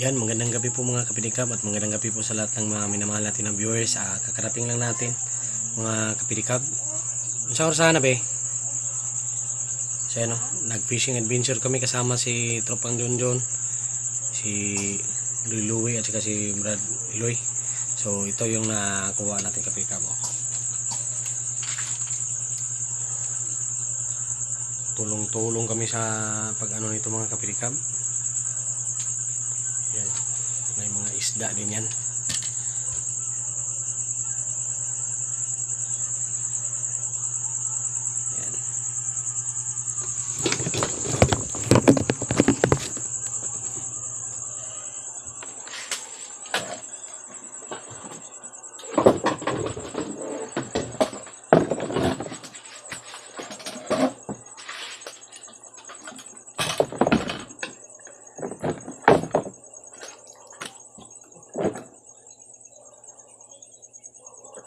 Yan, magandang gabi po mga kapidikab at magandang gabi po sa lahat ng mga minamahal natin na viewers. Kakarating lang natin mga kapidikab. Sa oras na be? So ano, nag-fishing adventure kami kasama si Tropang John, si Luy Luy at saka si Brad Iloy. So ito yung nakuha natin kapidikab. Tulong-tulong kami sa pag-ano nito mga kapidikab. Yan, may mga isda din yan. Yan.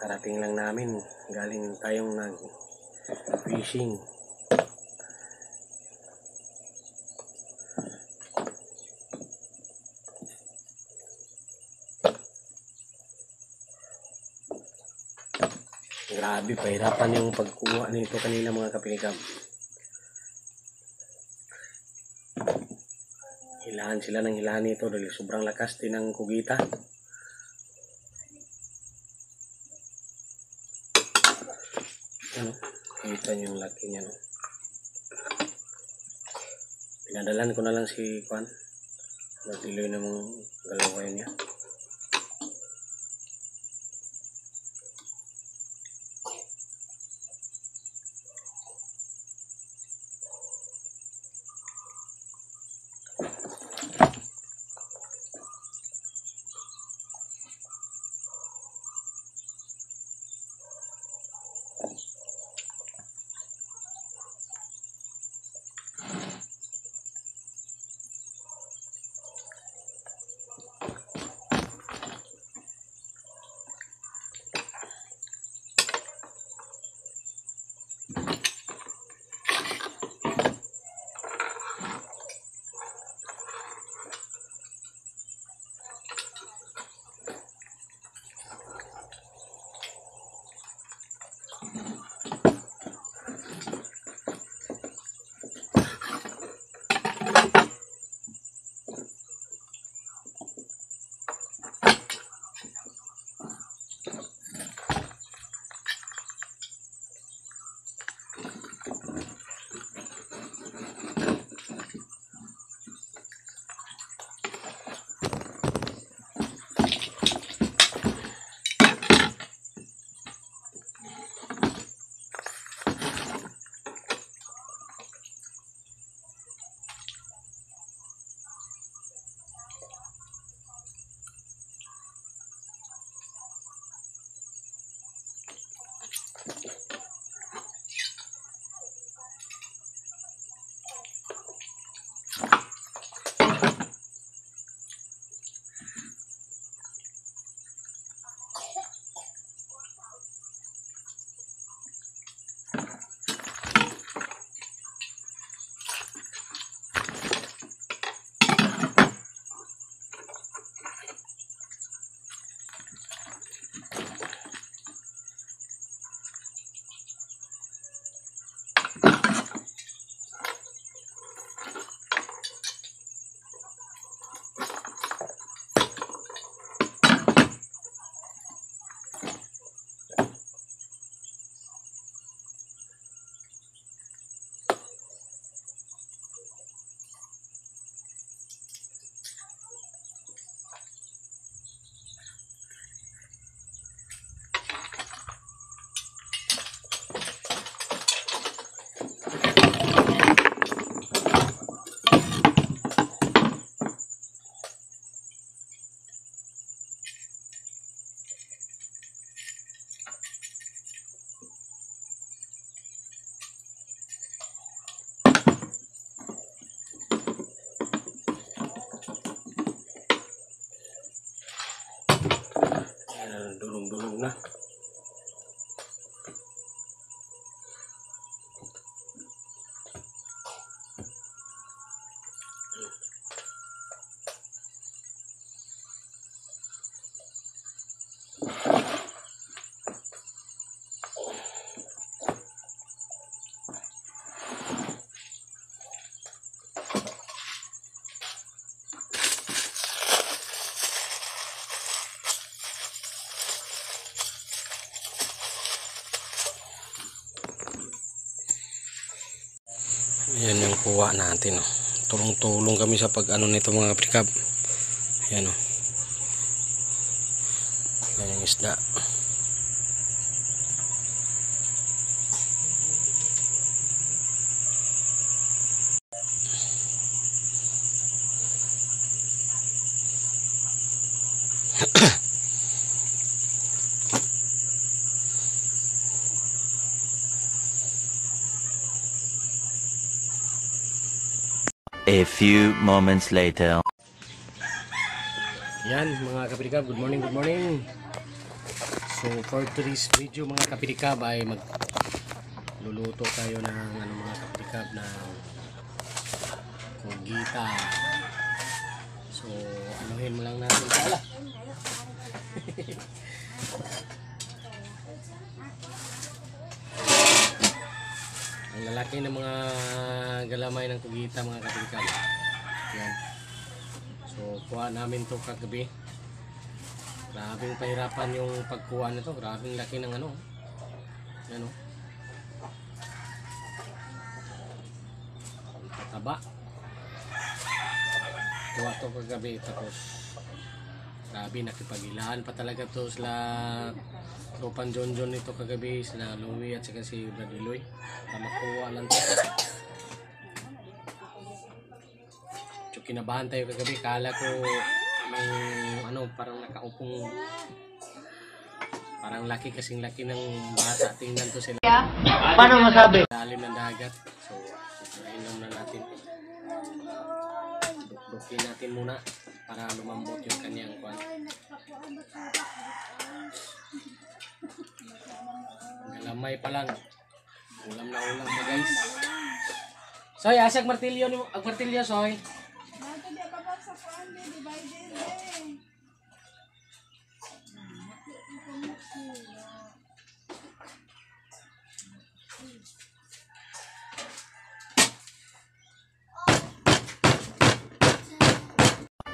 Karating lang namin, galing tayong nag-fishing. Grabe, pahirapan yung pagkuha nito kanina mga kapinikab. Hilahan sila ng hilahan nito dahil sobrang lakas din ng kugita. Ano, kita nyo yung laki niya, no? Pinadalan ko na lang si Juan. Nagdiloy namang galaway niya. Dulong-dulong na. Yan yung kuha natin, oh. Tulong-tulong kami sa pag ano nito mga kaprikab. Yan, oh. Yan yung isda. A few moments later. Yan mga kapirikab, good morning, good morning. So for today's video mga kapirikab ay magluluto tayo ng ano mga kapirikab na kugita. So anuhin mo lang natin. Ala. Ang lalaki ng mga galamay ng kugita mga kapirikab. Yan. So kuha namin to kagabi. Grabing pahirapan yung pagkuha nito. Grabing laki ng ano. Yan o. Ang pataba. Kuha to kagabi. Tapos grabe nakipagilaan pa talaga to sila Tropan John nito kagabi. Sila Louie at saka si Brad Eloy. Makuha lang to. So kinabahan tayo kagabi. Kala ko may ano parang nakaupong parang laki kasing laki ng bata. Tingnan to sila. Paano masabi? Lalim ng dagat. So inom na natin. Dukdukin natin muna para lumambot yung kanyang kwan. Galamay pa lang. Ulam na ulam na guys. Soy, asag martilyo ni ag martilyo soy.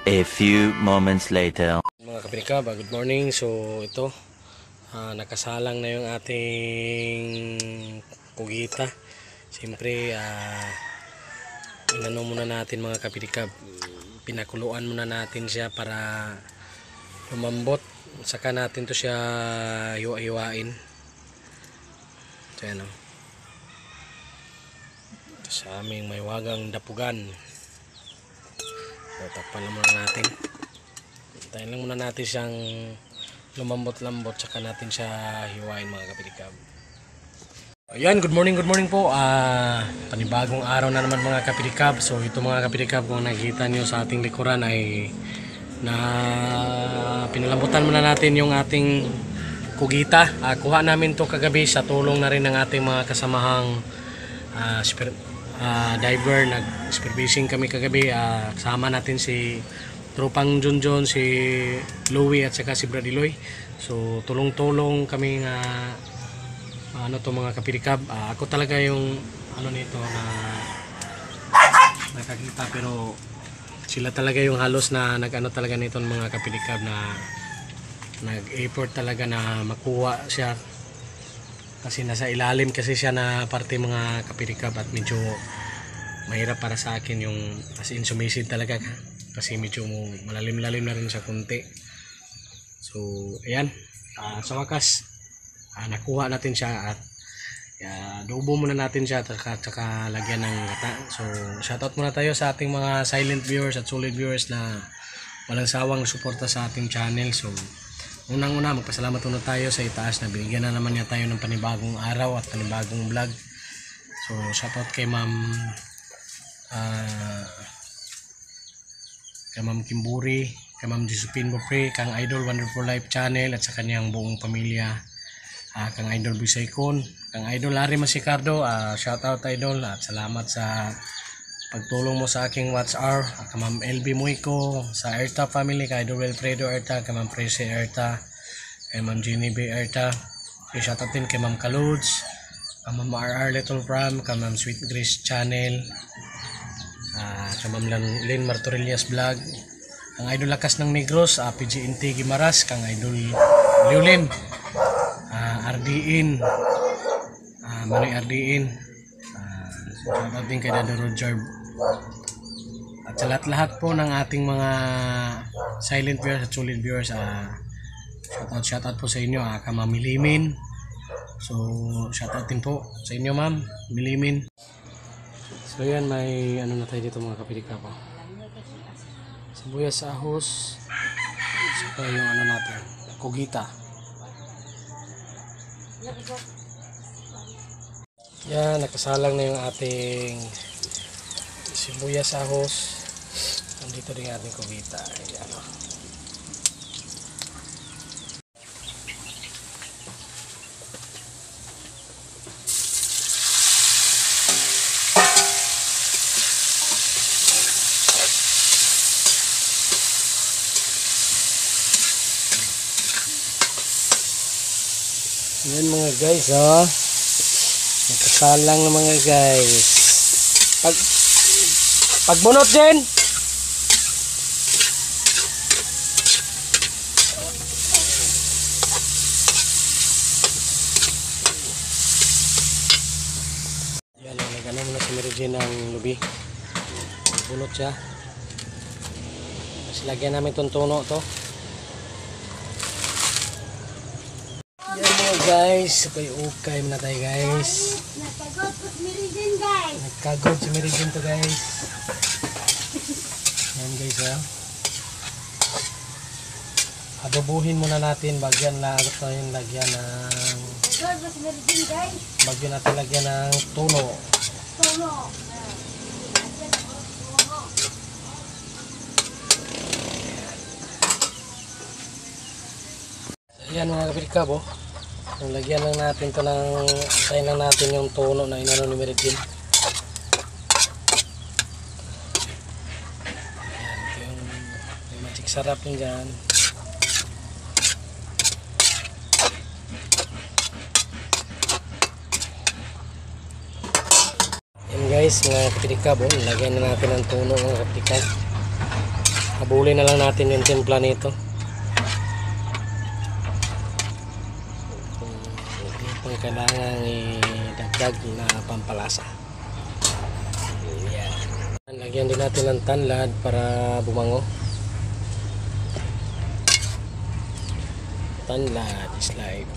A few moments later. Mga kapirikab, good morning. So ito nakasalang na yung ating kugita. Siyempre inano muna natin mga kapirikab, pinakuluan muna natin siya para lumambot. Saka natin to siya hiwa-hiwain. So yan o. Ito sa aming may wagang dapugan. So takpan lang muna natin. Hintayin lang muna natin siyang lumambot-lambot, saka natin siya hiwain mga kapirikab. Ayan, good morning po. Panibagong araw na naman mga kapirikab. So ito mga kapirikab, kung nakikita nyo sa ating likuran ay na pinalambutan muna natin yung ating kugita. Kuha namin to kagabi sa tulong na rin ng ating mga kasamahang diver. Nag-spearfishing kami kagabi. Kasama natin si Tropang John, si Louie at saka si Brad Eloy. So tulong-tulong kami ano to mga kapirikab. Ako talaga yung ano nito na nakakita, pero sila talaga yung halos na nag-ano talaga nito mga kapirikab, na nag-effort talaga na makuha siya, kasi nasa ilalim kasi siya na parte mga kapirikab, at medyo mahirap para sa akin yung as in sumisid talaga kasi medyo malalim-lalim na rin sa kunti. So ayan, sa wakas nakuha natin siya, at dubo muna natin siya at saka lagyan ng gata. So shoutout muna tayo sa ating mga silent viewers at solid viewers na walang sawang suporta sa ating channel. So unang-una magpasalamat muna tayo sa itaas na binigyan na naman niya tayo ng panibagong araw at panibagong vlog. So shoutout kay Ma'am Kimburi, kay Ma'am Josephine Bopre, Kang Idol Wonderful Life Channel at sa kanyang buong pamilya. Kang Idol Bisaykon, Kang Idol Larry Masicardo, shoutout Idol, at salamat sa pagtulong mo sa aking watch hour. Kay Ma'am LB Muico, sa Erta family, kay Idol Wilfredo Erta, kay Ma'am Prese Erta, kay Ma'am Jenny B Erta, shoutout din kay Ma'am Kaluds, kay Ma'am RR Little Pram, kay Ma'am Sweet Grace Channel, kay Ma'am Lynn Martorellas Vlog, Kang Idol Lakas ng Negros, PGNT Gimaras, Kang Idol Liulim, RDN, Manoy RDN, Shoutout din kay Dado Roger. At sa lahat po ng ating mga silent viewers at solid viewers, shoutout po sa inyo, ka Ma'am Milimin. So shoutout din po sa inyo, Ma'am Milimin. So yan, may ano na tayo dito mga kapidika po. Sibuyas, ahos, saka yung ano natin, kugita. Yan, nakasalang na yung ating sibuyas, ahos. Nandito din ating kugita. Ayan. Yan mga guys, oh. Nakasalang na mga guys. Pagbunot din. Yan, nagano muna si Mary Jane ng lubi. Pagbunot siya. Kasi lagyan namin itong tuno to. Guys, ukay muna tayo guys. Nagkagod si Mary Jane guys. Nagkagod si Mary Jane to guys. Ayan guys, adobuhin muna natin, bagyan natin lagyan ng Nagkagod si Mary Jane guys. bagyan natin lagyan ng tuno. Tulo. Ayan mga kapilkab, lagyan lang natin to ng, antayin lang natin yung tono na inano ni Mary Jane. Ayan, yung magic sarap yun dyan. Ayan guys, mga kapitikab, lagyan na natin ng tono mga kapitikab. Habulin na lang natin yung timpla nito. Kailangan idagdag na pampalasa. Ayan. Lagyan din natin ng tanlad para bumango. Tanlad is live.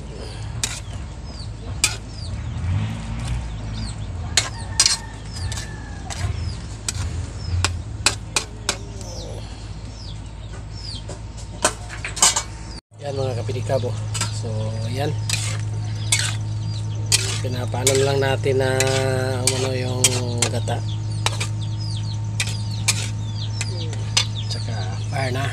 Yan mga kapidikabo. So ayan, pinapaanan lang natin na ano yung gata, tsaka fire na.